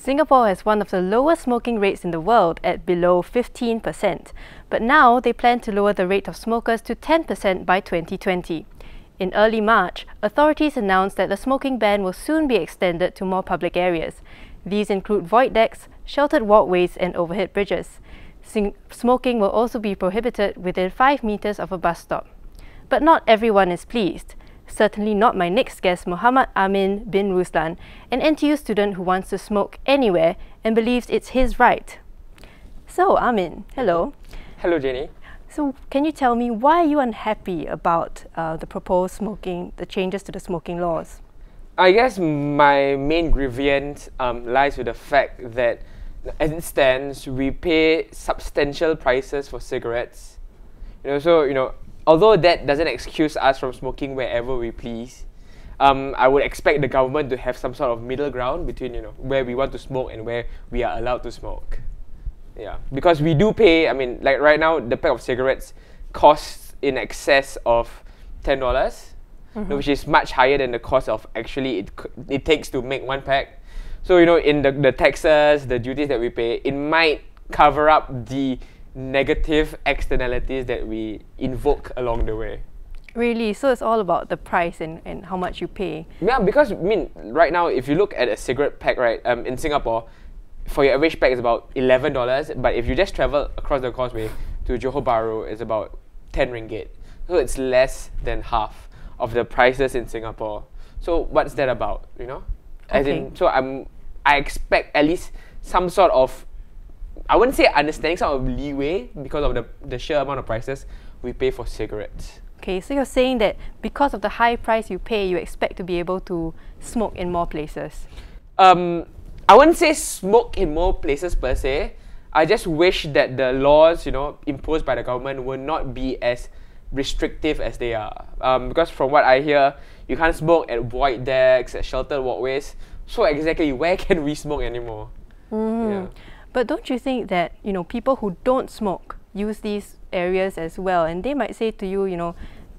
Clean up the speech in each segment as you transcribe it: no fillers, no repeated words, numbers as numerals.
Singapore has one of the lowest smoking rates in the world at below 15%, but now they plan to lower the rate of smokers to 10% by 2020. In early March, authorities announced that the smoking ban will soon be extended to more public areas. These include void decks, sheltered walkways and overhead bridges. Smoking will also be prohibited within 5 meters of a bus stop. But not everyone is pleased. Certainly not my next guest, Muhammad Amin bin Ruslan, an NTU student who wants to smoke anywhere and believes it's his right. So, Amin, hello. Hello, Jenny. So, can you tell me why are you unhappy about the proposed the changes to the smoking laws? I guess my main grievance lies with the fact that, as it stands, we pay substantial prices for cigarettes. Although that doesn't excuse us from smoking wherever we please, I would expect the government to have some sort of middle ground between where we want to smoke and where we are allowed to smoke. Yeah, because we do pay. I mean, like right now, the pack of cigarettes costs in excess of $10, which is much higher than the cost of actually it takes to make one pack. So in the taxes, the duties that we pay, it might cover up the negative externalities that we invoke along the way. Really? So it's all about the price and how much you pay? Yeah, because right now, if you look at a cigarette pack, right, in Singapore, for your average pack is about $11, but if you just travel across the causeway to Johor Bahru, it's about 10 ringgit. So it's less than half of the prices in Singapore. So what's that about, I expect at least some sort of, I wouldn't say understanding, some of leeway because of the sheer amount of prices we pay for cigarettes. Okay, so you're saying that because of the high price you pay, you expect to be able to smoke in more places? I wouldn't say smoke in more places per se. I just wish that the laws, imposed by the government will not be as restrictive as they are. Because from what I hear, you can't smoke at void decks, at sheltered walkways. So exactly, where can we smoke anymore? Yeah. But don't you think that, people who don't smoke use these areas as well, and they might say to you,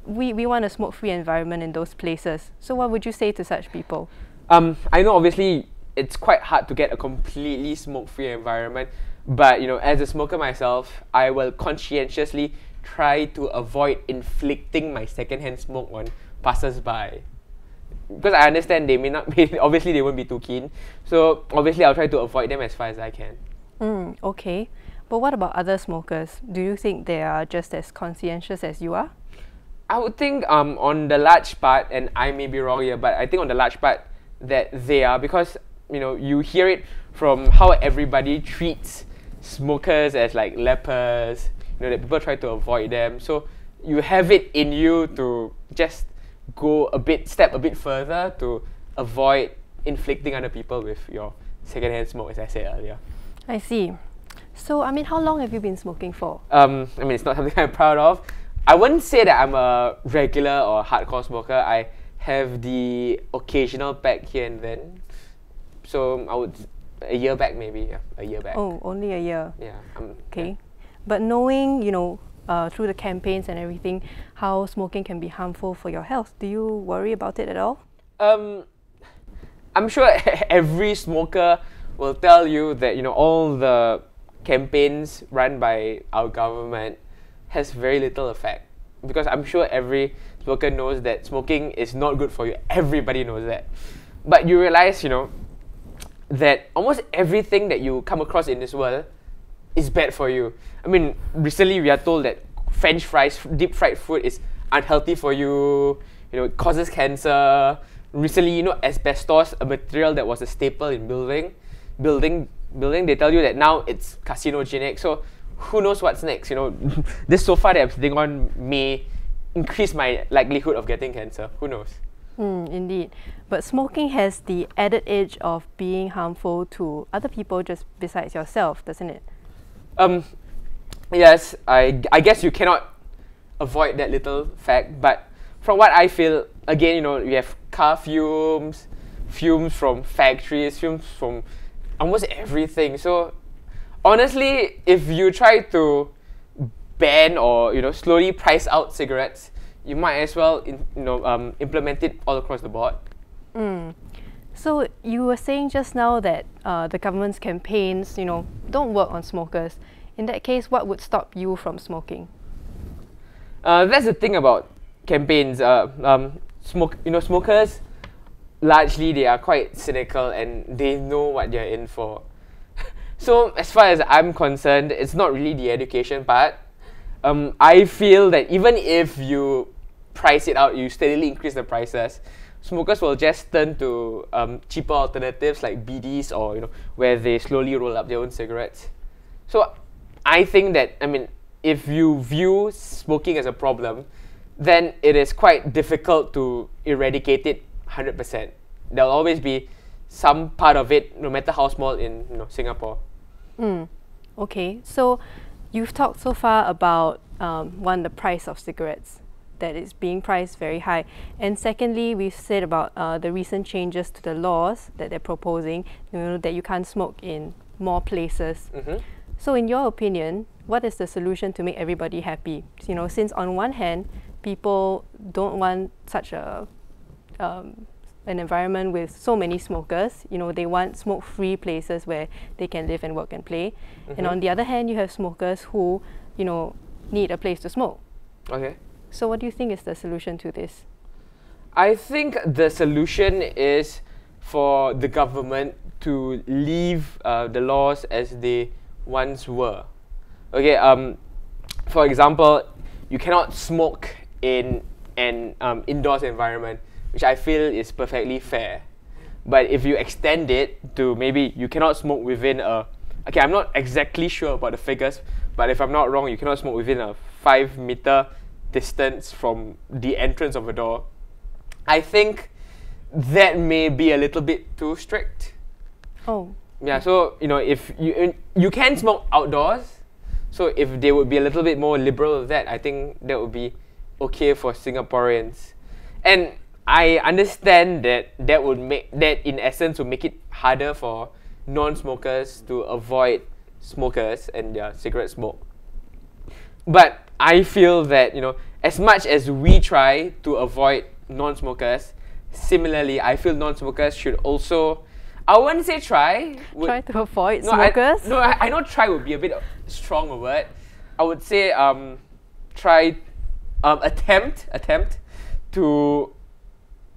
we want a smoke-free environment in those places. So what would you say to such people? I know obviously it's quite hard to get a completely smoke-free environment, but as a smoker myself, I will conscientiously try to avoid inflicting my secondhand smoke on passers-by. Because I understand they may not be, obviously they won't be too keen. So obviously I'll try to avoid them as far as I can. Okay. But what about other smokers? Do you think they are just as conscientious as you are? I would think on the large part, and I may be wrong here, but I think on the large part that they are, because you hear it from how everybody treats smokers as like lepers, that people try to avoid them. So you have it in you to just step a bit further to avoid inflicting other people with your secondhand smoke, as I said earlier. I see. So, how long have you been smoking for? It's not something I'm proud of. I wouldn't say that I'm a regular or hardcore smoker. I have the occasional pack here and then. So a year back maybe, a year back. Oh, only a year? Yeah. Okay. Yeah. But knowing, through the campaigns and everything, how smoking can be harmful for your health, do you worry about it at all? I'm sure every smoker will tell you that, all the campaigns run by our government has very little effect. Because I'm sure every smoker knows that smoking is not good for you. Everybody knows that. But you realize, that almost everything that you come across in this world is bad for you. Recently we are told that French fries, deep fried food is unhealthy for you, it causes cancer. Recently, asbestos, a material that was a staple in building, they tell you that now it's carcinogenic. So who knows what's next? This sofa that I'm sitting on may increase my likelihood of getting cancer. Who knows? Indeed. But smoking has the added edge of being harmful to other people just besides yourself, doesn't it? Yes, I guess you cannot avoid that little fact, but from what I feel, again, you have car fumes from factories, fumes from almost everything. So honestly, if you try to ban or slowly price out cigarettes, you might as well implement it all across the board. So you were saying just now that the government's campaigns, don't work on smokers. In that case, what would stop you from smoking? That's the thing about campaigns. Smokers, largely they are quite cynical and they know what they're in for. So as far as I'm concerned, it's not really the education part. I feel that even if you price it out, you steadily increase the prices, smokers will just turn to cheaper alternatives like BDs or where they slowly roll up their own cigarettes. So I think that if you view smoking as a problem, then it is quite difficult to eradicate it 100%. There'll always be some part of it, no matter how small, in Singapore. Okay, so you've talked so far about one, the price of cigarettes, that is being priced very high, and secondly, we've said about the recent changes to the laws that they're proposing, that you can't smoke in more places. So in your opinion, what is the solution to make everybody happy? Since on one hand, people don't want such an environment with so many smokers. They want smoke-free places where they can live and work and play. And on the other hand, you have smokers who, need a place to smoke. Okay. So what do you think is the solution to this? I think the solution is for the government to leave the laws as they once were. Okay. For example, you cannot smoke in an indoors environment, which I feel is perfectly fair. But if you extend it to maybe you cannot smoke within okay, I'm not exactly sure about the figures, but if I'm not wrong, you cannot smoke within a 5-meter distance from the entrance of a door. I think that may be a little bit too strict. Oh. Yeah, so if you can smoke outdoors, so if they would be a little bit more liberal with that, I think that would be okay for Singaporeans. And I understand that would make that in essence would make it harder for non-smokers to avoid smokers and their cigarette smoke. But I feel that as much as we try to avoid non-smokers, similarly I feel non-smokers should also, I wouldn't say try to avoid smokers? I know try would be a bit strong a word. I would say try attempt to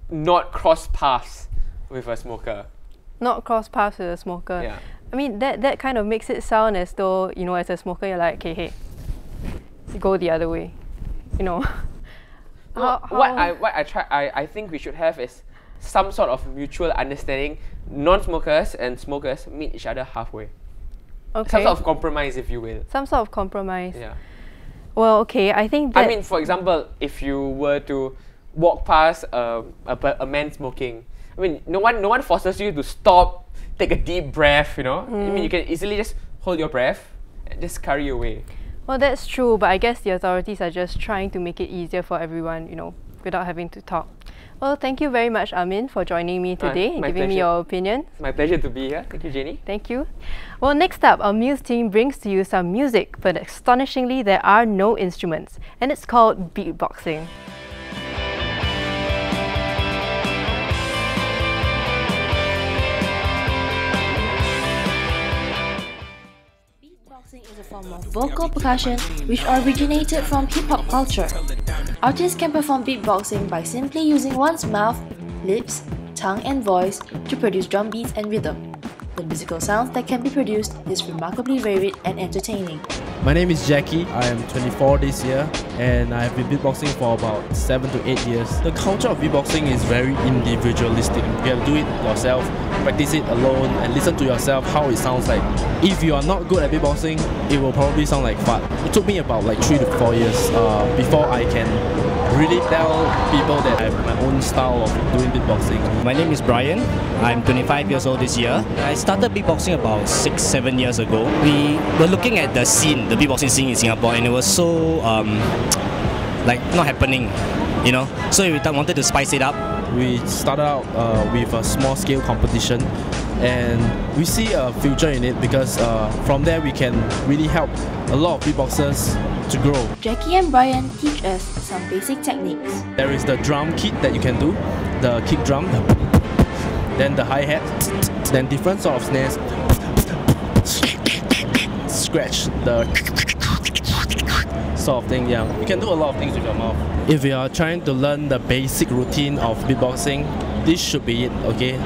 not cross paths with a smoker. Not cross paths with a smoker. Yeah. I mean that kind of makes it sound as though as a smoker you're like, okay, hey, go the other way. I think we should have is some sort of mutual understanding. Non-smokers and smokers meet each other halfway. Okay. Some sort of compromise, if you will. Some sort of compromise. Yeah. Well, okay, I think that... for example, if you were to walk past a man smoking, no one forces you to stop, take a deep breath, you can easily just hold your breath and just carry away. Well, that's true, but I guess the authorities are just trying to make it easier for everyone, without having to talk. Well, thank you very much, Amin, for joining me today and giving me your opinion. My pleasure to be here. Thank you, Jenny. Thank you. Well, next up, our Muse team brings to you some music, but astonishingly, there are no instruments, and it's called beatboxing. Beatboxing is a form of vocal percussion which originated from hip-hop culture. Artists can perform beatboxing by simply using one's mouth, lips, tongue and voice to produce drum beats and rhythm. The musical sounds that can be produced is remarkably varied and entertaining. My name is Jackie. I am 24 this year and I have been beatboxing for about 7 to 8 years. The culture of beatboxing is very individualistic. You have to do it yourself, practice it alone and listen to yourself how it sounds like. If you are not good at beatboxing, it will probably sound like fart. It took me about 3 to 4 years before I can really tell people that I have my own style of doing beatboxing. My name is Brian. I'm 25 years old this year. I started beatboxing about 6-7 years ago. We were looking at the scene, the beatboxing scene in Singapore, and it was so not happening, So we wanted to spice it up. We started out with a small scale competition and we see a future in it because from there we can really help a lot of beatboxers to grow. Jackie and Brian teach us some basic techniques. There is the drum kit that you can do, the kick drum. then the hi-hat, then different sort of snares, scratch the sort of thing. Yeah, you can do a lot of things with your mouth. If you are trying to learn the basic routine of beatboxing, this should be it, okay?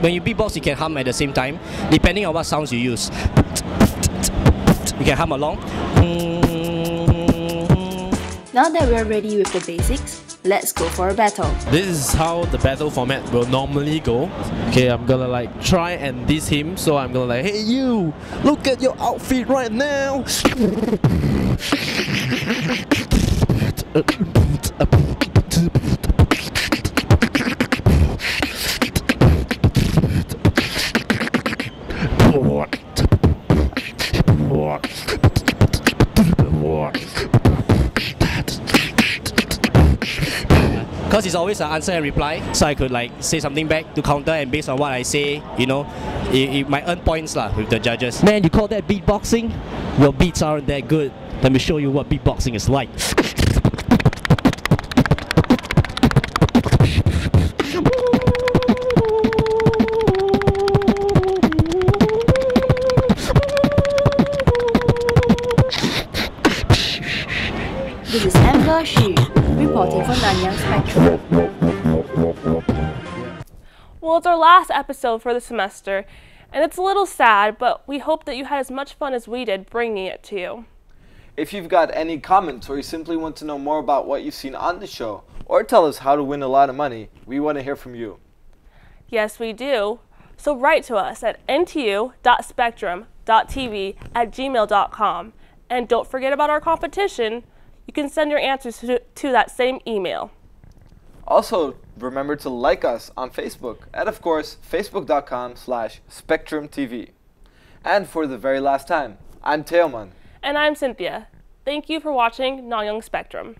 When you beatbox, you can hum at the same time, depending on what sounds you use. You can hum along. Now that we're ready with the basics, let's go for a battle. This is how the battle format will normally go. Okay, I'm gonna like try and diss him, so I'm gonna like, hey you, look at your outfit right now. Because it's always an answer and reply, so I could like say something back to counter, and based on what I say, you know, it might earn points lah with the judges. Man, you call that beatboxing? Your beats aren't that good. Let me show you what beatboxing is like. This is Amber Xu, reporting for Nanyang Spectrum. Well, it's our last episode for the semester, and it's a little sad, but we hope that you had as much fun as we did bringing it to you. If you've got any comments or you simply want to know more about what you've seen on the show, or tell us how to win a lot of money, we want to hear from you. Yes, we do. So write to us at ntu.spectrum.tv@gmail.com. And don't forget about our competition. You can send your answers to that same email. Also, remember to like us on Facebook at, of course, facebook.com/SpectrumTV. And for the very last time, I'm Teoman. And I'm Cynthia. Thank you for watching Nanyang Spectrum.